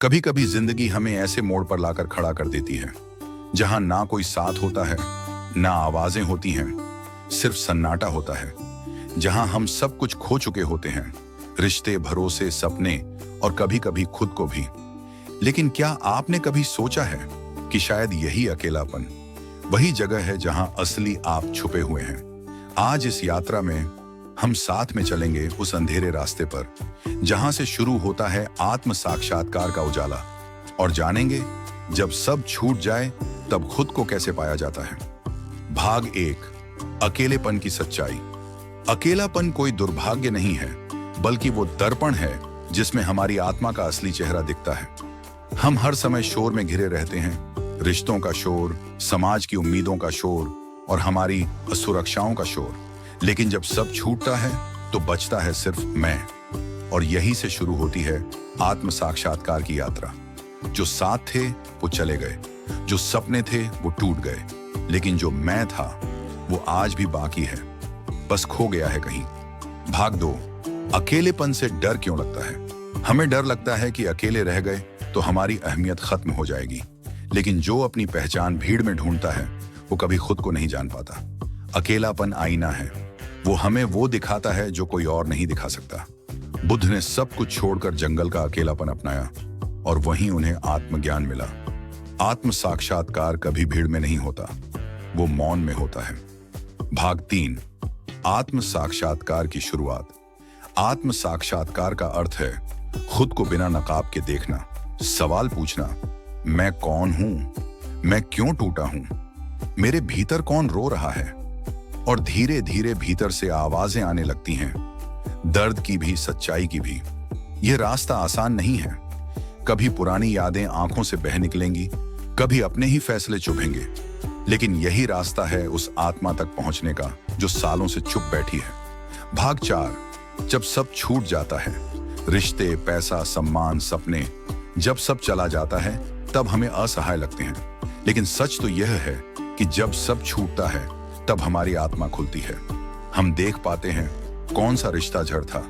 कभी कभी जिंदगी हमें ऐसे मोड़ पर लाकर खड़ा कर देती है जहां ना कोई साथ होता है, ना आवाजें होती हैं, सिर्फ सन्नाटा होता है। जहां हम सब कुछ खो चुके होते हैं, रिश्ते, भरोसे, सपने और कभी कभी खुद को भी। लेकिन क्या आपने कभी सोचा है कि शायद यही अकेलापन वही जगह है जहां असली आप छुपे हुए हैं। आज इस यात्रा में हम साथ में चलेंगे उस अंधेरे रास्ते पर जहां से शुरू होता है आत्म साक्षात्कार का उजाला, और जानेंगे जब सब छूट जाए तब खुद को कैसे पाया जाता है। भाग 1, अकेलेपन की सच्चाई। अकेलापन कोई दुर्भाग्य नहीं है, बल्कि वो दर्पण है जिसमें हमारी आत्मा का असली चेहरा दिखता है। हम हर समय शोर में घिरे रहते हैं, रिश्तों का शोर, समाज की उम्मीदों का शोर और हमारी असुरक्षाओं का शोर। लेकिन जब सब छूटता है तो बचता है सिर्फ मैं। और यहीं से शुरू होती है आत्म साक्षात्कार की यात्रा। जो साथ थे वो चले गए, जो सपने थे वो टूट गए, लेकिन जो मैं था वो आज भी बाकी है, बस खो गया है कहीं। भाग 2, अकेलेपन से डर क्यों लगता है। हमें डर लगता है कि अकेले रह गए तो हमारी अहमियत खत्म हो जाएगी। लेकिन जो अपनी पहचान भीड़ में ढूंढता है वो कभी खुद को नहीं जान पाता। अकेलापन आईना है, वो हमें वो दिखाता है जो कोई और नहीं दिखा सकता। बुद्ध ने सब कुछ छोड़कर जंगल का अकेलापन अपनाया और वहीं उन्हें आत्मज्ञान मिला। आत्म साक्षात्कार कभी भीड़ में नहीं होता, वो मौन में होता है। भाग 3, आत्म साक्षात्कार की शुरुआत। आत्म साक्षात्कार का अर्थ है खुद को बिना नकाब के देखना, सवाल पूछना, मैं कौन हूं, मैं क्यों टूटा हूं, मेरे भीतर कौन रो रहा है। और धीरे धीरे भीतर से आवाजें आने लगती हैं, दर्द की भी, सच्चाई की भी। यह रास्ता आसान नहीं है। कभी पुरानी यादें आंखों से बह निकलेंगी, कभी अपने ही फैसले चुभेंगे, लेकिन यही रास्ता है उस आत्मा तक पहुंचने का जो सालों से चुप बैठी है। भाग 4, जब सब छूट जाता है। रिश्ते, पैसा, सम्मान, सपने, जब सब चला जाता है तब हमें असहाय लगते हैं। लेकिन सच तो यह है कि जब सब छूटता है तब हमारी आत्मा खुलती है। हम देख पाते हैं कौन सा रिश्ता जड़ था,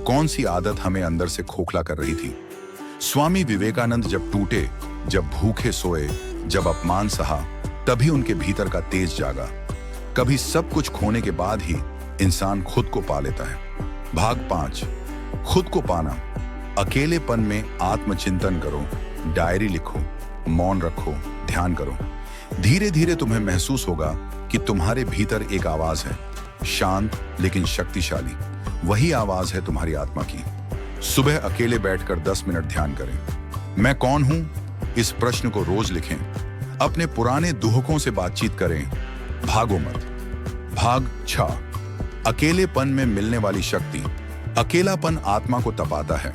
कौन सी आदत हमें अंदर से खोखला कर रही थी। स्वामी विवेकानंद जब टूटे, जब भूखे सोए, जब अपमान सहा, तभी उनके भीतर का तेज जागा। कभी सब कुछ खोने के बाद ही इंसान खुद को पा लेता है। भाग 5, खुद को पाना। अकेलेपन में आत्मचिंतन करो, डायरी लिखो, मौन रखो, ध्यान करो। धीरे धीरे तुम्हें महसूस होगा कि तुम्हारे भीतर एक आवाज है, शांत लेकिन शक्तिशाली। वही आवाज है तुम्हारी आत्मा की। सुबह अकेले बैठकर 10 मिनट ध्यान करें। मैं कौन हूं, इस प्रश्न को रोज लिखें। अपने पुराने दुहकों से बातचीत करें, भागो मत। भाग 6, अकेलेपन में मिलने वाली शक्ति। अकेलापन आत्मा को तपाता है,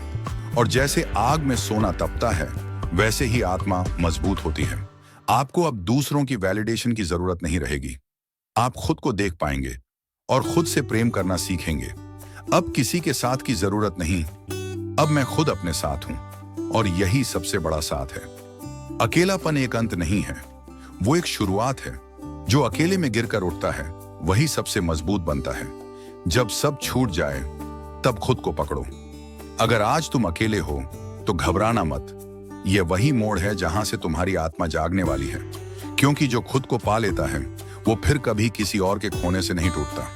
और जैसे आग में सोना तपता है वैसे ही आत्मा मजबूत होती है। आपको अब दूसरों की वैलिडेशन की जरूरत नहीं रहेगी। आप खुद को देख पाएंगे और खुद से प्रेम करना सीखेंगे। अब किसी के साथ की जरूरत नहीं, अब मैं खुद अपने साथ हूं, और यही सबसे बड़ा साथ है। अकेलापन एक अंत नहीं है, वो एक शुरुआत है। जो अकेले में गिरकर उठता है वही सबसे मजबूत बनता है। जब सब छूट जाए तब खुद को पकड़ो। अगर आज तुम अकेले हो तो घबराना मत। यह वही मोड़ है जहां से तुम्हारी आत्मा जागने वाली है, क्योंकि जो खुद को पा लेता है वो फिर कभी किसी और के खोने से नहीं टूटता।